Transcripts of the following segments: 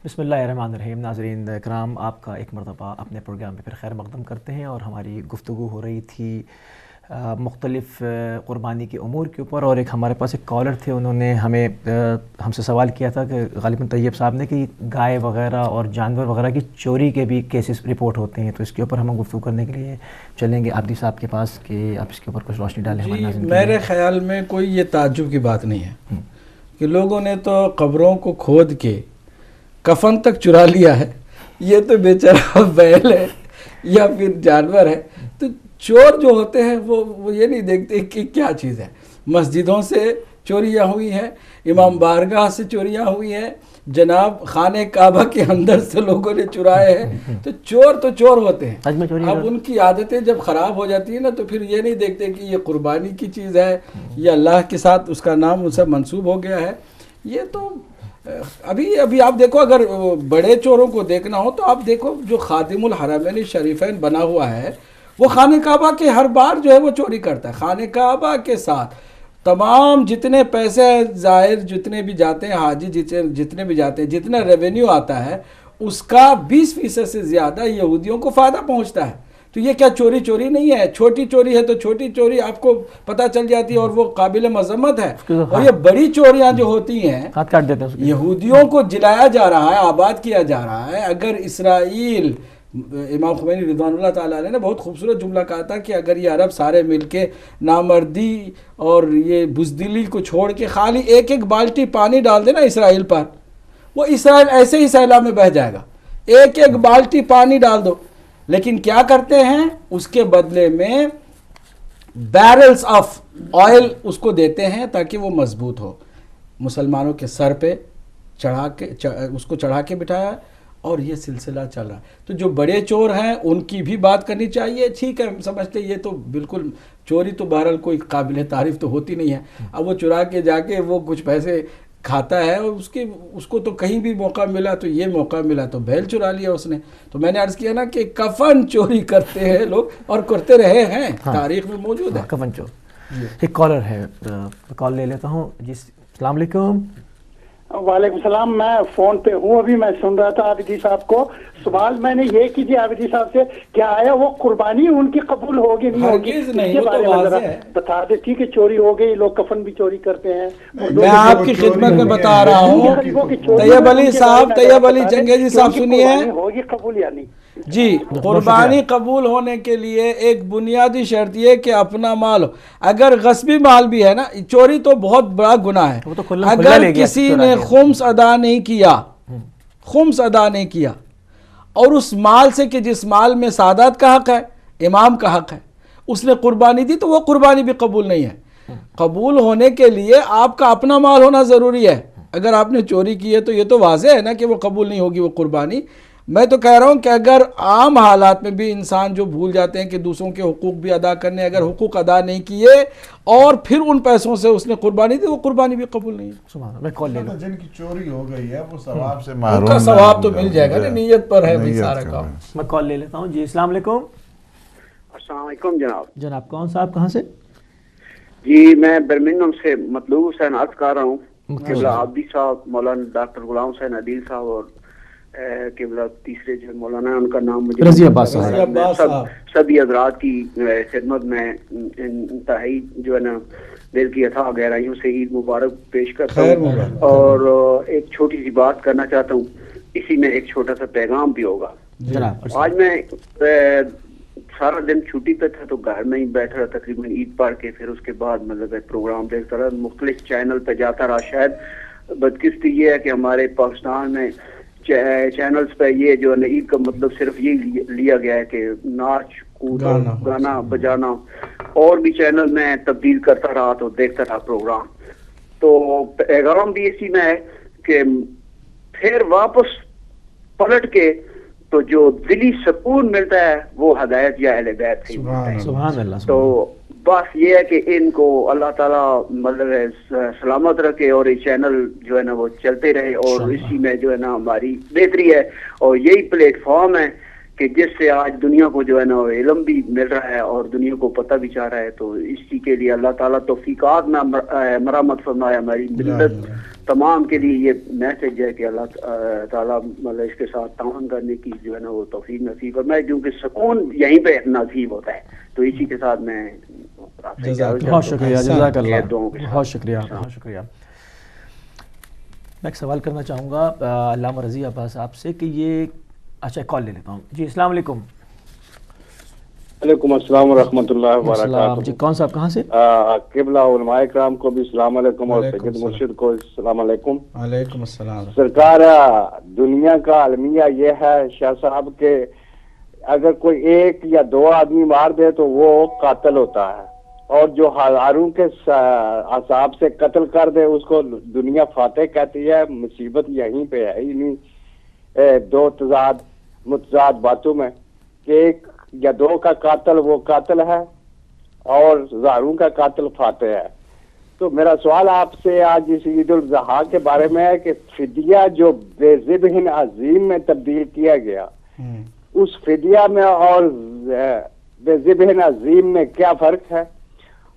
بسم اللہ الرحمن الرحیم. ناظرین کرام، آپ کا ایک مرتبہ اپنے پروگرام میں پھر خیر مقدم کرتے ہیں. اور ہماری گفتگو ہو رہی تھی مختلف قربانی کے امور کے اوپر، اور ایک ہمارے پاس ایک کالر تھے، انہوں نے ہم سے سوال کیا تھا کہ غالباً طیب صاحب نے کہ گائے وغیرہ اور جانور وغیرہ کی چوری کے بھی کیسز رپورٹ ہوتے ہیں، تو اس کے اوپر ہم گفتگو کرنے کے لیے چلیں گے عابدی صاحب کے پاس کہ آپ اس کے اوپر کچھ روشنی ڈالیں. جی، میرے خیال میں کوئی یہ تعجب کی بات نہیں ہے کہ لوگوں نے تو قبروں کو کھود کے کفن تک چرا لیا ہے. یہ تو بیچارہ بیل ہے یا پھر جانور ہے. تو چور جو ہوتے ہیں وہ یہ نہیں دیکھتے کہ کیا چیز ہے. مسجدوں سے چوریاں ہوئی ہیں، امام بارگاہ سے چوریاں ہوئی ہیں، جناب خانہ کعبہ کے اندر سے لوگوں نے چرائے ہیں. تو چور ہوتے ہیں. اب ان کی عادتیں جب خراب ہو جاتی ہیں نا، تو پھر یہ نہیں دیکھتے کہ یہ قربانی کی چیز ہے یا اللہ کے ساتھ اس کا نام ان سے منسوب ہو گیا ہے. یہ تو ابھی آپ دیکھو، اگر بڑے چوروں کو دیکھنا ہو تو آپ دیکھو جو خادم الحرمین شریفین بنا ہوا ہے، وہ خانہ کعبہ کے ہر بار جو ہے وہ چوری کرتا ہے. خانہ کعبہ کے ساتھ تمام جتنے پیسے زائر جتنے بھی جاتے ہیں، حاجی جتنے بھی جاتے ہیں، جتنا ریونیو آتا ہے اس کا 20% سے زیادہ یہودیوں کو فائدہ پہنچتا ہے. تو یہ کیا چوری نہیں ہے؟ چھوٹی چوری ہے تو چھوٹی چوری آپ کو پتہ چل جاتی ہے اور وہ قابل مذمت ہے. اور یہ بڑی چوریاں جو ہوتی ہیں، یہودیوں کو جلایا جا رہا ہے، آباد کیا جا رہا ہے. اگر اسرائیل، امام خمینی رضوان اللہ تعالیٰ علیہ نے بہت خوبصورت جملہ کہا تھا کہ اگر یہ عرب سارے مل کے نامردی اور یہ بزدلی کو چھوڑ کے خالی ایک بالٹی پانی ڈال دے نا اسرائیل پر، وہ اسرائیل ایسے ہی سیلاب میں بہہ جائے گا. ایک بالٹی پانی ڈال دو. لیکن کیا کرتے ہیں؟ اس کے بدلے میں بیرلز آف آئل اس کو دیتے ہیں تاکہ وہ مضبوط ہو. مسلمانوں کے سر پہ اس کو چڑھا کے بٹھایا اور یہ سلسلہ چل رہا ہے. تو جو بڑے چور ہیں ان کی بھی بات کرنی چاہیے. ٹھیک ہے، سمجھتے یہ تو بالکل چوری تو بہرحال کوئی قابل تعریف تو ہوتی نہیں ہے. اب وہ چرا کے جا کے وہ کچھ پیسے کھاتا ہے، اور اس کو تو کہیں بھی موقع ملا تو یہ موقع ملا تو بیل چرا لیا اس نے. تو میں نے عرض کیا نا کہ کفن چوری کرتے ہیں لوگ اور کرتے رہے ہیں، تاریخ میں موجود ہے کفن چور. ایک کالر ہے، کال لے لیتا ہوں. جی السلام علیکم. وعلیکم السلام. میں فون پہ ہوں، ابھی میں سن رہا تھا عابدی صاحب کو. سوال میں نے یہ کیجیے عابدی صاحب سے، کیا آیا وہ قربانی ان کی قبول ہوگی نہیں ہوگی؟ نہیں، وہ تو واضح ہے. بتا دے. ٹھیک ہے، چوری ہو گئی، لوگ کفن بھی چوری کرتے ہیں. میں آپ کی خدمت میں بتا رہا ہوں. طیب علی صاحب، طیب علی چنگیزی صاحب سنیے. ہوگی قبول یا نہیں؟ جی، قربانی قبول ہونے کے لیے ایک بنیادی شرط یہ کہ اپنا مال ہو. اگر غصبی مال بھی ہے نا، چوری تو بہت بڑا گناہ ہے. اگر کسی نے خمس ادا نہیں کیا اور اس مال سے کہ جس مال میں سادات کا حق ہے، امام کا حق ہے، اس نے قربانی دی تو وہ قربانی بھی قبول نہیں ہے. قبول ہونے کے لیے آپ کا اپنا مال ہونا ضروری ہے. اگر آپ نے چوری کی ہے تو یہ تو واضح ہے نا کہ وہ قبول نہیں ہوگی وہ قربانی. میں تو کہہ رہا ہوں کہ اگر عام حالات میں بھی انسان جو بھول جاتے ہیں کہ دوسروں کے حقوق بھی ادا کرنے، اگر حقوق ادا نہیں کیے اور پھر ان پیسوں سے اس نے قربانی دی، وہ قربانی بھی قبول نہیں ہے. جن کی چوری ہو گئی ہے وہ ثواب سے محروم، ان کا ثواب تو مل جائے گا نا، نیت پر ہے سارا کام. میں کال لے لیتا ہوں. جی السلام علیکم. السلام علیکم جناب کون صاحب کہاں سے؟ جی میں برمنگھم سے مطلوب حسین عرض کر رہا ہوں. قبلہ عابدی صاحب، مولانا ڈاکٹر غلام حسین عدیل صاحب اور قبلہ تیسرے جو مولانا ان کا نام مجھے رضی عباس صاحب، سبھی حضرات کی خدمت میں انتہائی جو ہے نا دل کی عطا گہرائیوں سے عید مبارک پیش کرتا ہوں. اور ایک چھوٹی سی بات کرنا چاہتا ہوں، اسی میں ایک چھوٹا سا پیغام بھی ہوگا. آج میں سارا دن چھٹی پہ تھا تو گھر میں ہی بیٹھا رہا، تقریباً عید پڑھ کے پھر اس کے بعد مطلب پروگرام دیکھتا رہا، مختلف چینل پہ جاتا رہا. شاید بدقسمتی یہ ہے کہ ہمارے پاکستان میں چینلز پہ یہ جو ہے عید کا مطلب صرف یہ لیا گیا ہے کہ ناچ کود، گانا بجانا، اور بھی چینل میں تبدیل کرتا رہا تو دیکھتا رہا پروگرام. تو پیغام بھی اسی میں ہے کہ پھر واپس پلٹ کے تو جو دلی سکون ملتا ہے وہ ہدایت یا اہل بیت سے ملتا ہے. سبحان اللہ. تو بس یہ ہے کہ ان کو اللہ تعالیٰ مطلب سلامت رکھے اور یہ چینل جو ہے نا وہ چلتے رہے، اور اسی میں جو ہے نا ہماری بہتری ہے. اور یہی پلیٹ فارم ہے کہ جس سے آج دنیا کو جو ہے نا علم بھی مل رہا ہے اور دنیا کو پتہ بھی چاہ رہا ہے. تو اسی کے لیے اللہ تعالیٰ توفیقات میں مرحمت فرمائے. ہماری ملت تمام کے لیے یہ میسج ہے کہ اللہ تعالیٰ مطلب اس کے ساتھ تعاون کرنے کی جو ہے نا وہ توفیق نصیب فرمائے, کیونکہ سکون یہیں پہ نصیب ہوتا ہے. تو اسی کے ساتھ میں بہت شکریہ, جزاک اللہ, بہت شکریہ, بہت شکریہ. میں ایک سوال کرنا چاہوں گا علامہ رضی عباس آپ سے کہ یہ, اچھا کال لے لیتا ہوں. جی السلام علیکم. وعلیکم السلام ورحمۃ اللہ وبرکاتہ. جی کون صاحب کہاں سے؟ قبلہ علماء کرام کو بھی السلام علیکم اور سید مرشد کو السلام علیکم. وعلیکم السلام. سرکار, دنیا کا المیہ یہ ہے شاہ صاحب کہ اگر کوئی ایک یا دو آدمی مار دے تو وہ قاتل ہوتا ہے, اور جو ہزاروں کے حساب سے قتل کر دے اس کو دنیا فاتح کہتی ہے. مصیبت یہیں پہ ہے, انہیں دو متضاد باتوں میں کہ ایک یا دو کا قاتل وہ قاتل ہے اور ہزاروں کا قاتل فاتح ہے. تو میرا سوال آپ سے آج اس عید الاضحیٰ کے بارے میں ہے کہ فدیہ جو بے ذبح عظیم میں تبدیل کیا گیا, اس فدیہ میں اور بے ذبح عظیم میں کیا فرق ہے,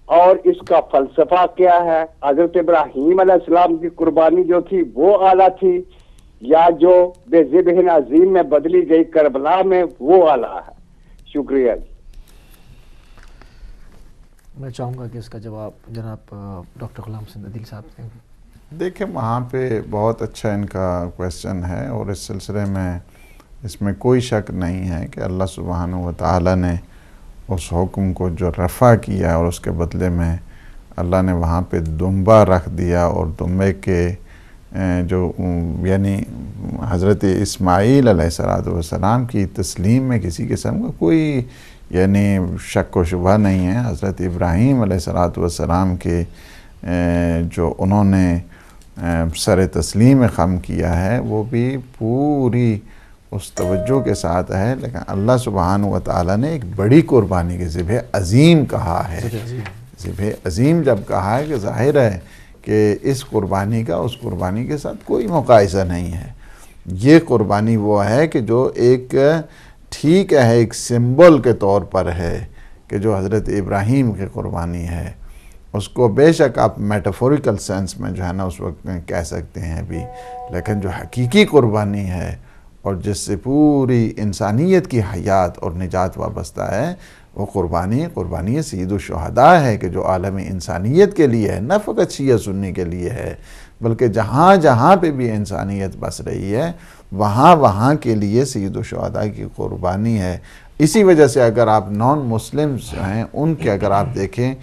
اور اس کا فلسفہ کیا ہے؟ حضرت ابراہیم علیہ السلام کی قربانی جو تھی وہ اعلیٰ تھی, یا جو بے ذبح عظیم میں بدلی گئی کربلا میں وہ اعلیٰ ہے؟ شکریہ جی. میں چاہوں گا کہ اس کا جواب جناب ڈاکٹر غلام حسین عدیل صاحب سے. دیکھیں وہاں پہ بہت اچھا ان کا کویسچن ہے, اور اس سلسلے میں اس میں کوئی شک نہیں ہے کہ اللہ سبحانہ و تعالیٰ نے اس حکم کو جو رفع کیا اور اس کے بدلے میں اللہ نے وہاں پہ دمبا رکھ دیا, اور دمبے کے جو یعنی حضرت اسماعیل علیہ السلام کی تسلیم میں کسی قسم کا کوئی یعنی شک و شبہ نہیں ہے. حضرت ابراہیم علیہ السلام کے جو انہوں نے سر تسلیم خم کیا ہے وہ بھی پوری اس توجہ کے ساتھ ہے, لیکن اللہ سبحانہ و تعالیٰ نے ایک بڑی قربانی کے ذبح عظیم کہا ہے. ذبح عظیم جب کہا ہے کہ ظاہر ہے کہ اس قربانی کا اس قربانی کے ساتھ کوئی مقایسہ نہیں ہے. یہ قربانی وہ ہے کہ جو ایک ٹھیک ہے ایک سمبل کے طور پر ہے کہ جو حضرت ابراہیم کی قربانی ہے, اس کو بے شک آپ میٹافوریکل سینس میں جو ہے نا اس وقت کہہ سکتے ہیں بھی, لیکن جو حقیقی قربانی ہے اور جس سے پوری انسانیت کی حیات اور نجات وابستہ ہے وہ قربانی سید الشہداء ہے کہ جو عالم انسانیت کے لیے ہے, نہ فقط شیعہ سنی کے لیے ہے بلکہ جہاں جہاں پہ بھی انسانیت بس رہی ہے وہاں کے لیے سید الشہداء کی قربانی ہے. اسی وجہ سے اگر آپ نان مسلمز ہیں ان کے اگر آپ دیکھیں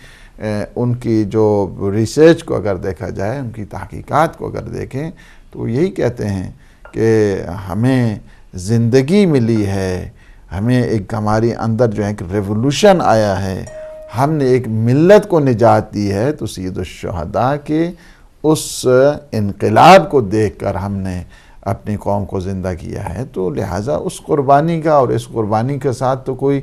ان کی جو ریسرچ کو اگر دیکھا جائے, ان کی تحقیقات کو اگر دیکھیں تو یہی کہتے ہیں کہ ہمیں زندگی ملی ہے, ہمیں ایک ہماری اندر جو ہے ایک ریولوشن آیا ہے, ہم نے ایک ملت کو نجات دی ہے, تو سید الشہداء کے اس انقلاب کو دیکھ کر ہم نے اپنی قوم کو زندہ کیا ہے. تو لہٰذا اس قربانی کا اور اس قربانی کے ساتھ تو کوئی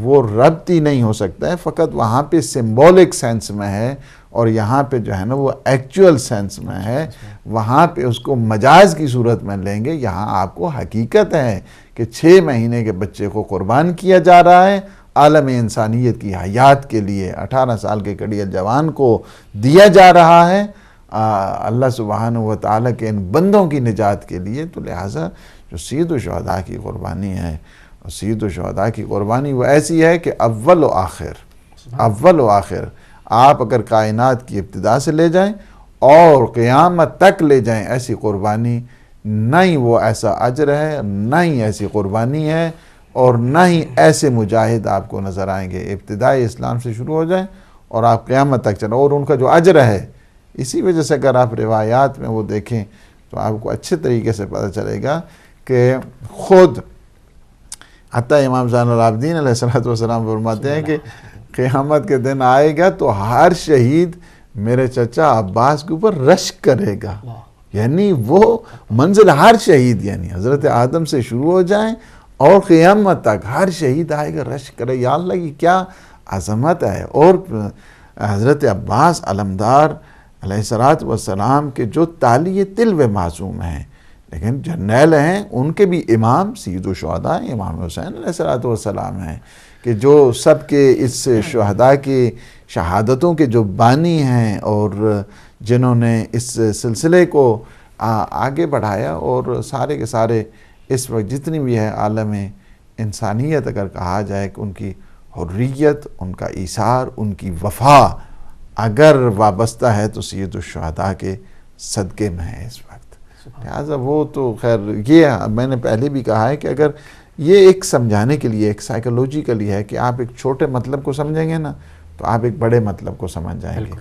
وہ ربط ہی نہیں ہو سکتا ہے, فقط وہاں پہ سمبولک سینس میں ہے اور یہاں پہ جو ہے نا وہ ایکچول سینس میں ہے. وہاں پہ اس کو مجاز کی صورت میں لیں گے, یہاں آپ کو حقیقت ہے کہ 6 مہینے کے بچے کو قربان کیا جا رہا ہے عالم انسانیت کی حیات کے لیے, 18 سال کے کڑیل جوان کو دیا جا رہا ہے اللہ سبحانہ و تعالیٰ کے ان بندوں کی نجات کے لیے. تو لہٰذا جو سید الشہداء کی قربانی ہے, سید الشہداء کی قربانی وہ ایسی ہے کہ اول و آخر آپ اگر کائنات کی ابتدا سے لے جائیں اور قیامت تک لے جائیں, ایسی قربانی نہ ہی وہ ایسا اجر ہے, نہ ہی ایسی قربانی ہے, اور نہ ہی ایسے مجاہد آپ کو نظر آئیں گے. ابتدائی اسلام سے شروع ہو جائیں اور آپ قیامت تک چلیں, اور ان کا جو اجر ہے اسی وجہ سے اگر آپ روایات میں وہ دیکھیں تو آپ کو اچھے طریقے سے پتہ چلے گا کہ خود حتیٰ امام زین العابدین علیہ السلام فرماتے ہیں کہ قیامت کے دن آئے گا تو ہر شہید میرے چچا عباس کے اوپر رشک کرے گا. یعنی وہ منزل ہر شہید یعنی حضرت آدم سے شروع ہو جائیں اور قیامت تک ہر شہید آئے گا رشک کرے. یا اللہ کی کیا عظمت ہے. اور حضرت عباس علمدار علیہ السلام کے جو تالی تلو معصوم ہیں, لیکن جرنیل ہیں ان کے بھی امام سید الشہداء ہیں، امام حسین علیہ السلام ہیں، کہ جو سب کے اس شہداء کی شہادتوں کے جو بانی ہیں اور جنہوں نے اس سلسلے کو آگے بڑھایا، اور سارے کے سارے اس وقت جتنی بھی ہے عالم انسانیت اگر کہا جائے کہ ان کی حریت، ان کا ایثار، ان کی وفا اگر وابستہ ہے تو سید الشہداء کے صدقے میں ہے اس وقت. لہٰذا وہ تو خیر یہ میں نے پہلے بھی کہا ہے کہ اگر یہ ایک سمجھانے کے لیے، ایک سائیکولوجیکلی ہے کہ آپ ایک چھوٹے مطلب کو سمجھیں گے نا تو آپ ایک بڑے مطلب کو سمجھ جائیں گے.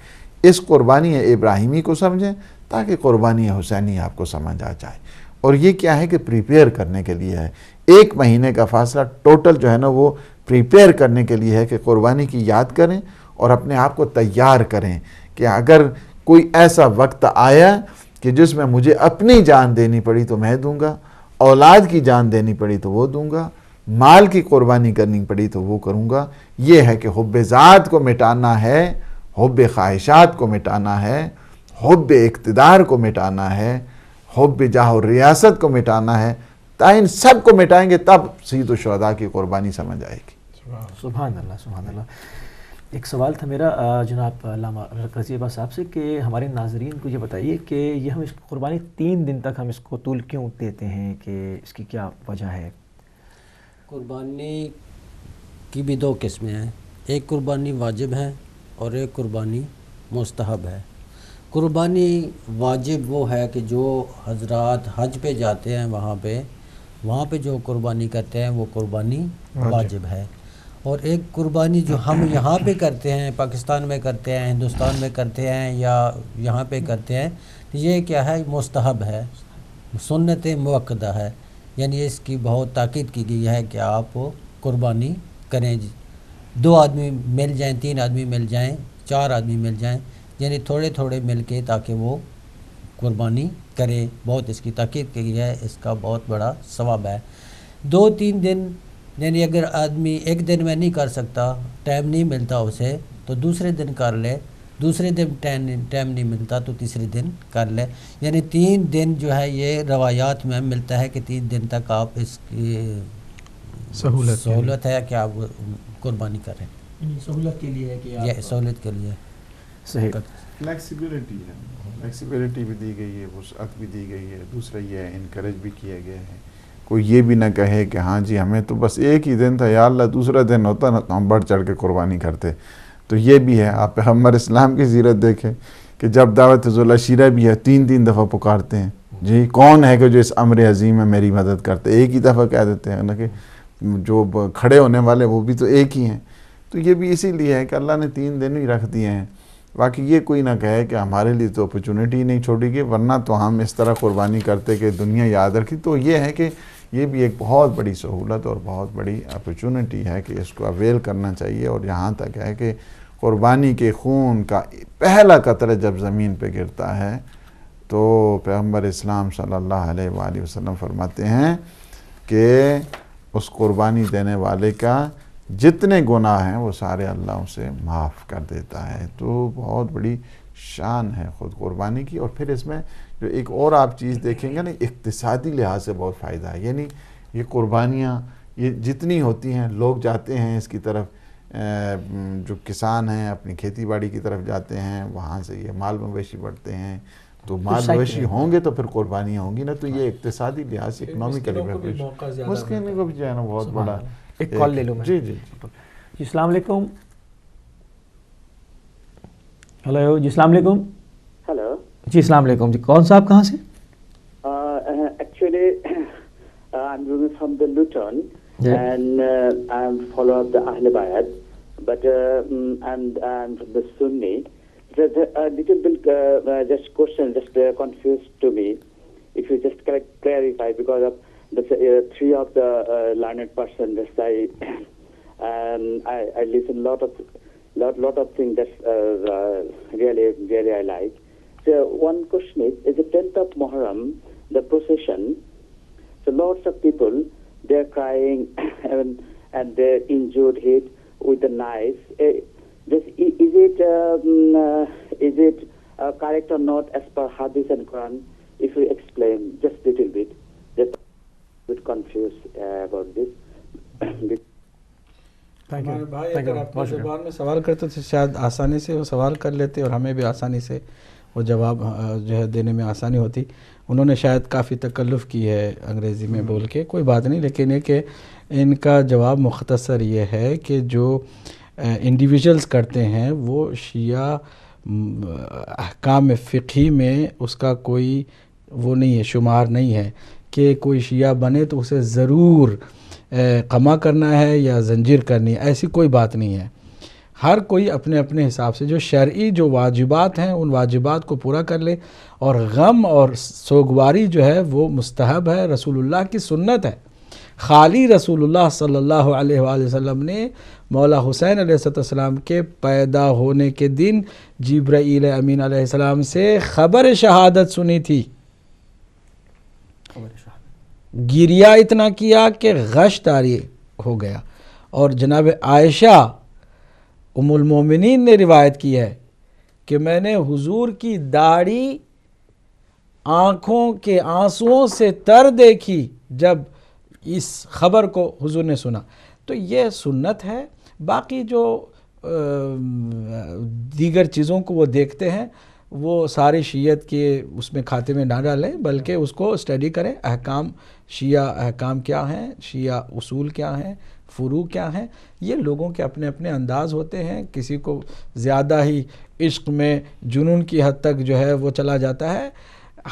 اس قربانی ابراہیمی کو سمجھیں تاکہ قربانی حسینی آپ کو سمجھ آ جائے. اور یہ کیا ہے کہ پریپیئر کرنے کے لیے ہے. 1 مہینے کا فاصلہ ٹوٹل جو ہے نا وہ پریپیئر کرنے کے لیے ہے کہ قربانی کی یاد کریں اور اپنے آپ کو تیار کریں کہ اگر کوئی ایسا وقت آیا کہ جس میں مجھے اپنی جان دینی پڑی تو میں دوں گا، اولاد کی جان دینی پڑی تو وہ دوں گا، مال کی قربانی کرنی پڑی تو وہ کروں گا. یہ ہے کہ حب ذات کو مٹانا ہے، حب خواہشات کو مٹانا ہے، حب اقتدار کو مٹانا ہے، حب جاہ و ریاست کو مٹانا ہے. ان سب کو مٹائیں گے تب سید الشہداء کی قربانی سمجھ آئے گی. سبحان اللہ سبحان اللہ. ایک سوال تھا میرا جناب علامہ رضی عباس صاحب سے کہ ہمارے ناظرین کو یہ بتائیے کہ یہ ہم اس قربانی 3 دن تک ہم اس کو طول کیوں دیتے ہیں، کہ اس کی کیا وجہ ہے؟ قربانی کی بھی 2 قسمیں ہیں. ایک قربانی واجب ہے اور ایک قربانی مستحب ہے. قربانی واجب وہ ہے کہ جو حضرات حج پہ جاتے ہیں وہاں پہ جو قربانی کرتے ہیں وہ قربانی واجب ہے. اور ایک قربانی جو ہم یہاں پہ کرتے ہیں، پاکستان میں کرتے ہیں، ہندوستان میں کرتے ہیں یا یہاں پہ کرتے ہیں، یہ کیا ہے؟ مستحب ہے، سنت موقدہ ہے. یعنی اس کی بہت تاکید کی گئی ہے کہ آپ قربانی کریں. 2 آدمی مل جائیں، 3 آدمی مل جائیں، 4 آدمی مل جائیں، یعنی تھوڑے تھوڑے مل کے تاکہ وہ قربانی کریں. بہت اس کی تاکید کی گئی ہے، اس کا بہت بڑا ثواب ہے. 2-3 دن یعنی اگر آدمی ایک دن میں نہیں کر سکتا، ٹائم نہیں ملتا اسے، تو دوسرے دن کر لے. دوسرے دن ٹائم نہیں ملتا تو تیسرے دن کر لے. یعنی 3 دن جو ہے یہ روایات میں ملتا ہے کہ 3 دن تک آپ اس کی سہولت ہے کہ آپ قربانی کریں. سہولت کے لیے ہے کہ یہ سہولت کے لیے صحیح. فلیکسیبلٹی ہے، فلیکسیبلٹی بھی دی گئی ہے، وسعت بھی دی گئی ہے. دوسرا یہ ہے انکریج بھی کیا گیا ہے. کوئی یہ بھی نہ کہے کہ ہاں جی ہمیں تو بس ایک ہی دن تھا، یا اللہ دوسرا دن ہوتا نا تو ہم بڑھ چڑھ کے قربانی کرتے. تو یہ بھی ہے. آپ پیغمبر اسلام کی سیرت دیکھیں کہ جب دعوت ذوالعشیرہ بھی ہے 3 دفعہ پکارتے ہیں، جی کون ہے کہ جو اس امر عظیم میں میری مدد کرتے. ایک ہی دفعہ کہہ دیتے ہیں نا کہ جو کھڑے ہونے والے وہ بھی تو ایک ہی ہیں. تو یہ بھی اسی لیے ہے کہ اللہ نے 3 دن ہی رکھ دیے ہیں. باقی یہ کوئی نہ کہے کہ ہمارے لیے تو اپرچونٹی نہیں چھوڑی گئی، ورنہ تو ہم اس طرح قربانی کرتے کہ دنیا یاد رکھی. تو یہ ہے کہ یہ بھی ایک بہت بڑی سہولت اور بہت بڑی اپرچونٹی ہے کہ اس کو اویل کرنا چاہیے. اور یہاں تک ہے کہ قربانی کے خون کا پہلا قطرہ جب زمین پہ گرتا ہے تو پیغمبر اسلام صلی اللہ علیہ وآلہ وسلم فرماتے ہیں کہ اس قربانی دینے والے کا جتنے گناہ ہیں وہ سارے اللہ اسے معاف کر دیتا ہے. تو بہت بڑی شان ہے خود قربانی کی. اور پھر اس میں جو ایک اور آپ چیز دیکھیں گے نا، اقتصادی لحاظ سے بہت فائدہ ہے. یعنی یہ قربانیاں یہ جتنی ہوتی ہیں، لوگ جاتے ہیں اس کی طرف، جو کسان ہیں اپنی کھیتی باڑی کی طرف جاتے ہیں، وہاں سے یہ مال مویشی بڑھتے ہیں. تو مال مویشی ہوں گے تو پھر قربانیاں ہوں گی نا. تو یہ اقتصادی لحاظ سے اکنامیکلی مسکینوں کو بھی جو ہے نا بہت بڑا. ایک کال لے لوں میں. جی جی جی السلام علیکم. ہلو جی السلام علیکم. ہلو جی السلام علیکم. جی کون صاحب کہاں سے؟ Actually I'm from the Luton, and I'm follower of the Ahl Bayat, but I'm from the Sunni. A little bit just question, just confused to me. If you just clarify, because of the 3 of the learned person, just I listen lot of things that really I like. So one question is the 10th of Muharram, the procession. So lots of people, they're crying and they're injured hit with the knives. Is it correct or not as per Hadith and Quran? if you explain just little bit, just a bit confused about this. ہمارے بھائی اگر اپنی زبان میں سوال کرتے تو شاید آسانی سے وہ سوال کر لیتے اور ہمیں بھی آسانی سے وہ جواب جو ہے دینے میں آسانی ہوتی. انہوں نے شاید کافی تکلف کی ہے انگریزی میں بول کے, کوئی بات نہیں, لیکن یہ کہ ان کا جواب مختصر یہ ہے کہ جو انڈیویژلز کرتے ہیں وہ شیعہ احکام فقہی میں اس کا کوئی وہ نہیں ہے, شمار نہیں ہے کہ کوئی شیعہ بنے تو اسے ضرور قمع کرنا ہے یا زنجیر کرنی ہے, ایسی کوئی بات نہیں ہے. ہر کوئی اپنے اپنے حساب سے جو شرعی جو واجبات ہیں ان واجبات کو پورا کر لے, اور غم اور سوگواری جو ہے وہ مستحب ہے, رسول اللہ کی سنت ہے. خالی رسول اللہ صلی اللہ علیہ وآلہ وسلم نے مولا حسین علیہ السلام کے پیدا ہونے کے دن جبرائیل امین علیہ السلام سے خبر شہادت سنی تھی. گریہ اتنا کیا کہ غش طاری ہو گیا. اور جناب عائشہ ام المومنین نے روایت کی ہے کہ میں نے حضور کی داڑھی آنکھوں کے آنسوؤں سے تر دیکھی جب اس خبر کو حضور نے سنا. تو یہ سنت ہے. باقی جو دیگر چیزوں کو وہ دیکھتے ہیں وہ ساری شیعت کے اس میں کھاتے میں نہ ڈالیں, بلکہ اس کو اسٹڈی کریں. احکام شیعہ احکام کیا ہیں, شیعہ اصول کیا ہیں, فروع کیا ہیں. یہ لوگوں کے اپنے اپنے انداز ہوتے ہیں. کسی کو زیادہ ہی عشق میں جنون کی حد تک جو ہے وہ چلا جاتا ہے.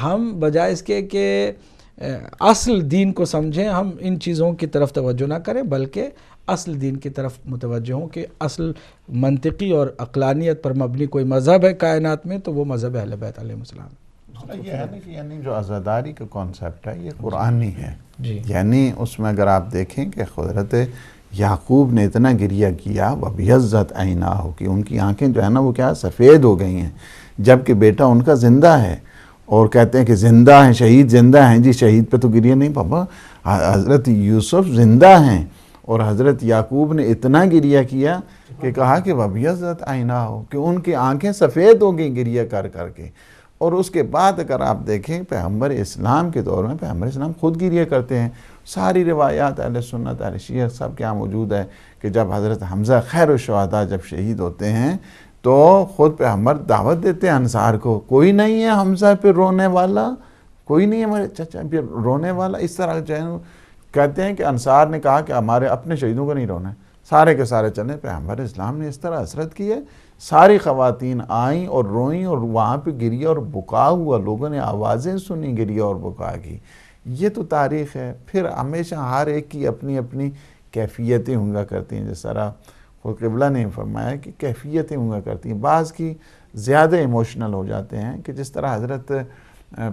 ہم بجائے اس کے کہ اصل دین کو سمجھیں, ہم ان چیزوں کی طرف توجہ نہ کریں, بلکہ اصل دین کی طرف متوجہ ہوں کہ اصل منطقی اور عقلانیت پر مبنی کوئی مذہب ہے کائنات میں تو وہ مذہب اہل بیت علیہ السلام. یہ ہے کہ یعنی جو عزاداری کا کانسیپٹ ہے یہ قرآنی ہے. یعنی اس میں اگر آپ دیکھیں کہ حضرت یعقوب نے اتنا گریہ کیا وَبِيَضَّتْ عَيْنَاهُ کہ ان کی آنکھیں جو ہے نا وہ کیا سفید ہو گئی ہیں, جبکہ بیٹا ان کا زندہ ہے. اور کہتے ہیں کہ زندہ ہیں, شہید زندہ ہیں. جی شہید پہ تو گریہ نہیں پاپا, حضرت یوسف زندہ ہیں. اور حضرت یعقوب نے اتنا گریہ کیا کہ کہا کہ وَبِيَضَّتْ عَيْنَاهُ کہ ان کی آنکھیں سفید ہو گئیں گریہ کر کر کے. اور اس کے بعد اگر آپ دیکھیں پیغمبر اسلام کے دور میں پیغمبر اسلام خود گریہ کرتے ہیں. ساری روایات اہل سنت اہل شیعہ سب کیا موجود ہے کہ جب حضرت حمزہ خیر الشہداء جب شہید ہوتے ہیں تو خود پیغمبر دعوت دیتے ہیں انصار کو, کوئی نہیں ہے حمزہ پہ رونے والا, کوئی نہیں ہے ہمارے چچا پہ رونے والا. اس طرح جو ہے کہتے ہیں کہ انصار نے کہا کہ ہمارے اپنے شہیدوں کو نہیں رونا ہے, سارے کے سارے چلیں. پیغمبر اسلام نے اس طرح حسرت کی ہے, ساری خواتین آئیں اور روئیں اور وہاں پہ گریہ اور بکا ہوا, لوگوں نے آوازیں سنی گریہ اور بکا کی. یہ تو تاریخ ہے. پھر ہمیشہ ہر ایک کی اپنی اپنی کیفیتیں ہوا کرتی ہیں, جس طرح خود قبلہ نے فرمایا کہ کیفیتیں ہوا کرتی ہیں. بعض کی زیادہ ایموشنل ہو جاتے ہیں کہ جس طرح حضرت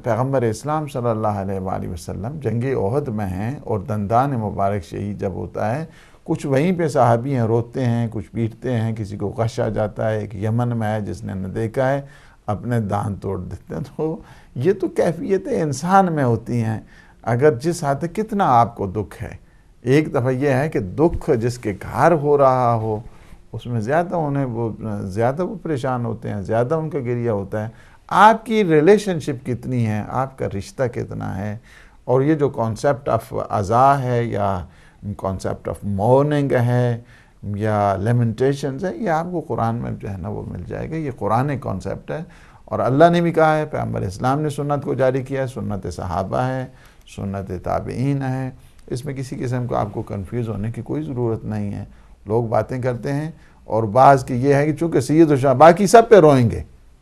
پیغمبر اسلام صلی اللہ علیہ وآلہ وسلم جنگ احد میں ہیں اور دندان مبارک شہید جب ہوتا ہے, کچھ وہیں پہ صحابی ہیں روتے ہیں, کچھ پیٹتے ہیں, کسی کو غش آ جاتا ہے. ایک یمن میں ہے جس نے نہ دیکھا ہے اپنے دان توڑ دیتے ہیں. تو یہ تو کیفیتیں انسان میں ہوتی ہیں. اگر جس حد تک کتنا آپ کو دکھ ہے, ایک دفعہ یہ ہے کہ دکھ جس کے گھر ہو رہا ہو اس میں زیادہ وہ پریشان ہوتے ہیں, زیادہ ان کا گریہ ہوتا ہے. آپ کی ریلیشن شپ کتنی ہے, آپ کا رشتہ کتنا ہے. اور یہ جو کانسیپٹ آف عزا ہے یا کانسیپٹ آف مورننگ ہے یا لیمنٹیشنز ہے, یہ آپ کو قرآن میں جو ہے نا وہ مل جائے گا. یہ قرآن کانسیپٹ ہے اور اللہ نے بھی کہا ہے, پیغمبر اسلام نے سنت کو جاری کیا ہے, سنت صحابہ ہے, سنت تابعین ہے. اس میں کسی قسم کو آپ کو کنفیوز ہونے کی کوئی ضرورت نہیں ہے. لوگ باتیں کرتے ہیں اور بعض کی یہ ہے کہ چونکہ سید و شہداء باقی سب پہ روئیں گے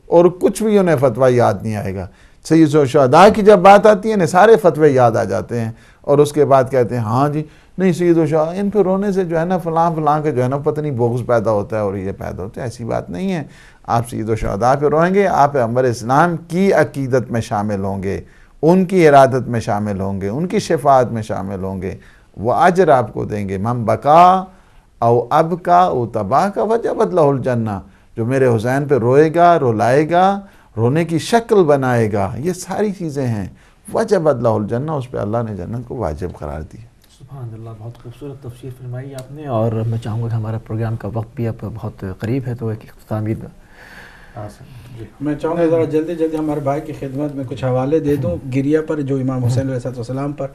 اور کچھ بھی انہیں فتویٰ یاد نہیں آئے گا. سید و شہداء کی جب بات آتی ہے نا سارے فتوے یاد آ جاتے ہیں اور اس کے بعد کہتے ہیں ہاں جی نہیں سید و شہداء ان پہ رونے سے جو ہے نا فلاں کے جو ہے نا پتہ نہیں بغض پیدا ہوتا ہے اور یہ پیدا ہوتا ہے. ایسی بات نہیں ہے. آپ سید و شہداء پہ روئیں گے, آپ پیغمبر اسلام کی عقیدت میں شامل ہوں گے, ان کی ارادت میں شامل ہوں گے, ان کی شفاعت میں شامل ہوں گے. وہ اجر آپ کو دیں گے. من بکا او ابکا او تبا کا وجبت لہ الجنہ, جو میرے حسین پہ روئے گا, رولائے گا, رونے کی شکل بنائے گا, یہ ساری چیزیں ہیں. وجبت لہ الجنہ, اس پہ اللہ نے جنت کو واجب قرار دی. سبحان اللہ, بہت خوبصورت تفسیر فرمائی آپ نے. اور میں چاہوں گا کہ ہمارا پروگرام کا وقت بھی اب بہت قریب ہے تو ایک اختتامی میں چاہوں گا ذرا جلدی جلدی ہمارے بھائی کی خدمت میں کچھ حوالے دے دوں گریہ پر جو امام حسین علیہ السلام پر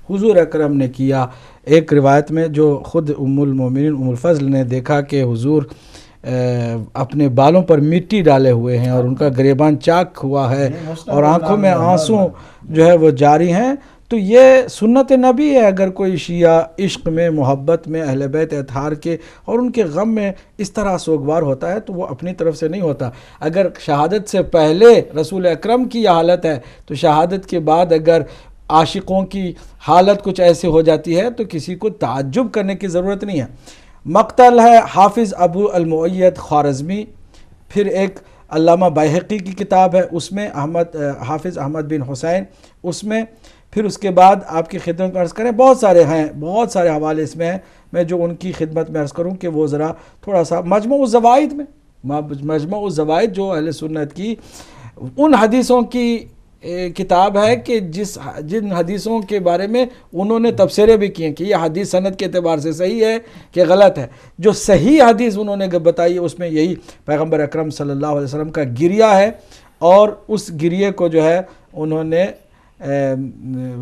حضور اکرم نے کیا. ایک روایت میں جو خود ام المومنین ام الفضل نے دیکھا کہ حضور اپنے بالوں پر مٹی ڈالے ہوئے ہیں اور ان کا گریبان چاک ہوا ہے اور آنکھوں میں آنسو جو ہے وہ جاری ہیں، تو یہ سنت نبی ہے. اگر کوئی شیعہ عشق میں، محبت میں، اہل بیت اطہار کے اور ان کے غم میں اس طرح سوگوار ہوتا ہے تو وہ اپنی طرف سے نہیں ہوتا. اگر شہادت سے پہلے رسول اکرم کی یہ حالت ہے تو شہادت کے بعد اگر عاشقوں کی حالت کچھ ایسی ہو جاتی ہے تو کسی کو تعجب کرنے کی ضرورت نہیں ہے. مقتل ہے حافظ ابو المؤید خوارزمی، پھر ایک علامہ بیہقی کی کتاب ہے اس میں حافظ احمد بن حسین اس میں، پھر اس کے بعد آپ کی خدمت میں عرض کریں بہت سارے ہیں، بہت سارے حوالے اس میں ہیں. میں جو ان کی خدمت میں عرض کروں کہ وہ ذرا تھوڑا سا مجموع الزوائد میں، مجموع الزوائد جو اہل سنت کی ان حدیثوں کی کتاب ہے کہ جن حدیثوں کے بارے میں انہوں نے تبصرے بھی کیے کہ یہ حدیث سند کے اعتبار سے صحیح ہے کہ غلط ہے. جو صحیح حدیث انہوں نے بتائی اس میں یہی پیغمبر اکرم صلی اللہ علیہ وسلم کا گریہ ہے، اور اس گریے کو جو ہے انہوں نے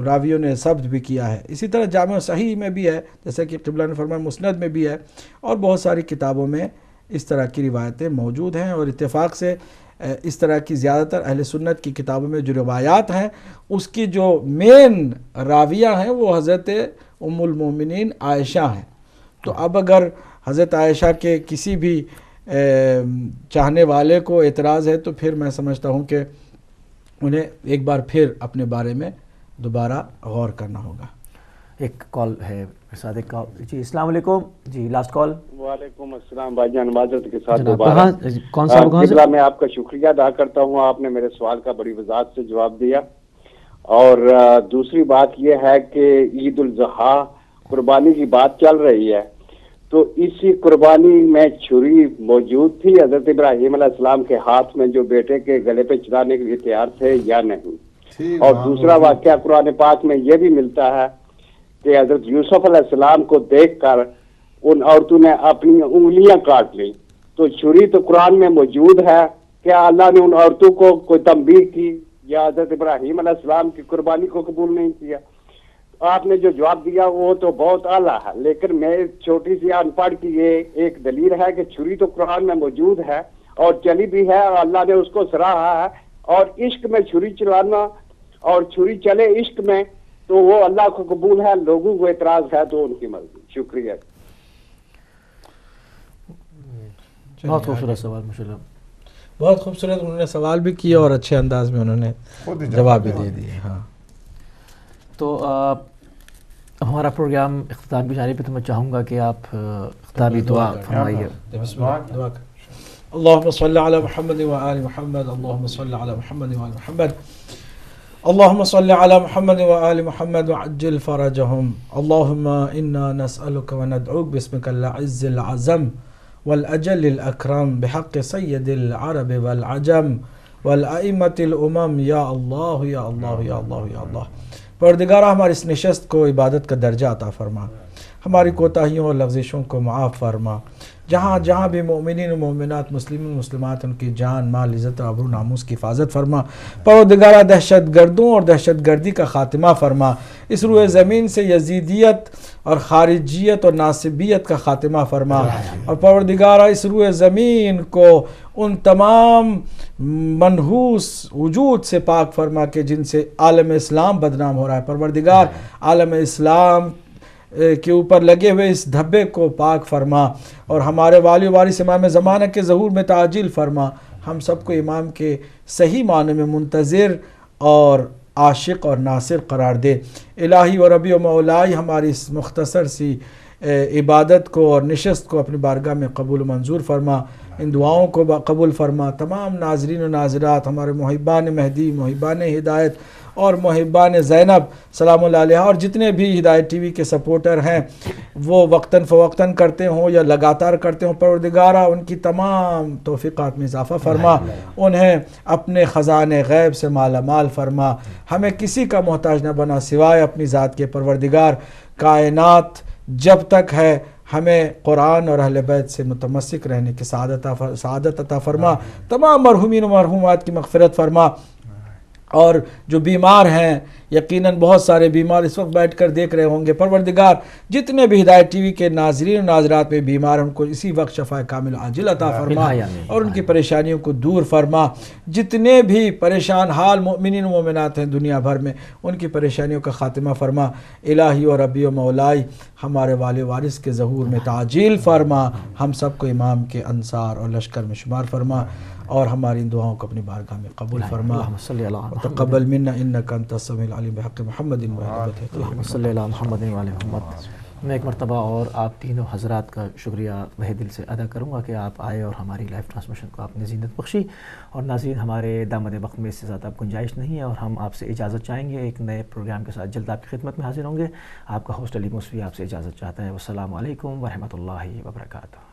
راویوں نے ثبت بھی کیا ہے. اسی طرح جامع صحیح میں بھی ہے، جیسا کہ قبلہ نے فرمایا مسند میں بھی ہے، اور بہت ساری کتابوں میں اس طرح کی روایتیں موجود ہیں. اور اتفاق سے اس طرح کی زیادہ تر اہل سنت کی کتابوں میں جو روایات ہیں اس کی جو مین راویہ ہیں وہ حضرت ام المومنین عائشہ ہیں. تو اب اگر حضرت عائشہ کے کسی بھی چاہنے والے کو اعتراض ہے تو پھر میں سمجھتا ہوں کہ انہیں ایک بار پھر اپنے بارے میں دوبارہ غور کرنا ہوگا. ایک کال ہے ساتھ ایک کال. جی السلام علیکم. جی لاسٹ کال. وعلیکم السلام بھائی جان، معذرت کے ساتھ دوبارہ کون سا قبلہ میں آپ کا شکریہ ادا کرتا ہوں، آپ نے میرے سوال کا بڑی وضاحت سے جواب دیا. اور دوسری بات یہ ہے کہ عید الاضحیٰ قربانی کی بات چل رہی ہے، تو اسی قربانی میں چھری موجود تھی حضرت ابراہیم علیہ السلام کے ہاتھ میں جو بیٹے کے گلے پہ چلانے کے لیے تیار تھے یا نہیں؟ اور دوسرا واقعہ قرآن پاک میں یہ بھی ملتا ہے کہ حضرت یوسف علیہ السلام کو دیکھ کر ان عورتوں نے اپنی انگلیاں کاٹ لی، تو چھری تو قرآن میں موجود ہے، کیا اللہ نے ان عورتوں کو کوئی تنبیہ کی یا حضرت ابراہیم علیہ السلام کی قربانی کو قبول نہیں کیا؟ آپ نے جو جواب دیا وہ تو بہت اعلیٰ ہے، لیکن میں چھوٹی سی ان پڑھ کی یہ ایک دلیل ہے کہ چھری تو قرآن میں موجود ہے اور چلی بھی ہے اور اللہ نے اس کو سراہا ہے، اور عشق میں چھری چلانا اور چھری چلے عشق میں تو وہ اللہ کو قبول ہے، لوگوں کو اعتراض ہے تو ان کی مرضی. شکریہ. بہت خوبصورت سوال، ماشاءاللہ بہت خوبصورت انہوں نے سوال بھی کیا اور اچھے انداز میں انہوں نے جواب بھی دے دیے. ہاں تو ہمارا پروگرام اختتام کی جانب پہ، تو میں چاہوں گا کہ آپ اختتامی دعا فرمائیے. اللہم صلی علی محمد و آل محمد، اللہم صلی علی محمد و آل محمد، اللہم صلی علی محمد و آل محمد وعجل فرجہم. اللہم انا نسألک و ندعوک باسمک العز العظم والاجل الاکرم بحق سید العرب والعجم والائمة الامم، یا اللہ یا اللہ یا اللہ یا اللہ. پروردگارہ ہماری اس نشست کو عبادت کا درجہ عطا فرما، ہماری کوتاہیوں اور لغزشوں کو معاف فرما. جہاں جہاں بھی مومنین و مومنات، مسلمین و مسلمات، ان کی جان مال عزت و آبرو ناموس کی حفاظت فرما. پروردگارہ دہشت گردوں اور دہشت گردی کا خاتمہ فرما. اس روئے زمین سے یزیدیت اور خارجیت اور ناصبیت کا خاتمہ فرما. اور پروردگارہ اس روئے زمین کو ان تمام منحوس وجود سے پاک فرما کہ جن سے عالم اسلام بدنام ہو رہا ہے. پروردگار عالم اسلام کے اوپر لگے ہوئے اس دھبے کو پاک فرما، اور ہمارے والی وارث امام زمانہ کے ظہور میں تعجیل فرما. ہم سب کو امام کے صحیح معنی میں منتظر اور عاشق اور ناصر قرار دے. الہی و ربی و مولائی ہماری اس مختصر سی عبادت کو اور نشست کو اپنی بارگاہ میں قبول و منظور فرما. ان دعاؤں کو قبول فرما. تمام ناظرین و ناظرات، ہمارے محبان مہدی، محبان ہدایت اور محبان زینب سلام اللہ علیہ، اور جتنے بھی ہدایت ٹی وی کے سپورٹر ہیں وہ وقتاً فوقتاً کرتے ہوں یا لگاتار کرتے ہوں، پروردگارہ ان کی تمام توفیقات میں اضافہ فرما، انہیں اپنے خزانے غیب سے مالا مال فرما. ہمیں کسی کا محتاج نہ بنا سوائے اپنی ذات کے. پروردگار کائنات جب تک ہے ہمیں قرآن اور اہل بیت سے متمسک رہنے کی سعادت عطا فرما، تمام مرحومین و مرحومات کی مغفرت فرما، اور جو بیمار ہیں یقیناً بہت سارے بیمار اس وقت بیٹھ کر دیکھ رہے ہوں گے، پروردگار جتنے بھی ہدایت ٹی وی کے ناظرین و ناظرات میں بیمار ہیں ان کو اسی وقت شفا کامل عاجل عطا فرما اور ان کی پریشانیوں کو دور فرما، جتنے بھی پریشان حال مومنین و مومنات ہیں دنیا بھر میں ان کی پریشانیوں کا خاتمہ فرما، الہی و ربی و مولائی ہمارے والد وارث کے ظہور میں تعجیل فرما، ہم سب کو امام کے انصار اور لشکر میں شمار فرما، اور ہماری ان دعاؤں کو اپنی بارگاہ میں قبول فرما، تقبل منا انک انت السمیع العلیم بحق محمد و اللہم صلی علی محمد و علی محمد۔ میں ایک مرتبہ اور آپ تینوں حضرات کا شکریہ بہت دل سے ادا کروں گا کہ آپ آئے اور ہماری لائیو ٹرانسمیشن کو آپ نے زینت بخشی، اور ناظرین ہمارے دامد وقت میں اس سے زیادہ گنجائش نہیں ہے اور ہم آپ سے اجازت چاہیں گے، ایک نئے پروگرام کے ساتھ جلد آپ کی خدمت میں حاضر ہوں گے۔ آپ کا ہوسٹ علی موسوی آپ سے اجازت چاہتا ہے۔ والسلام علیکم ورحمۃ اللہ وبرکاتہ۔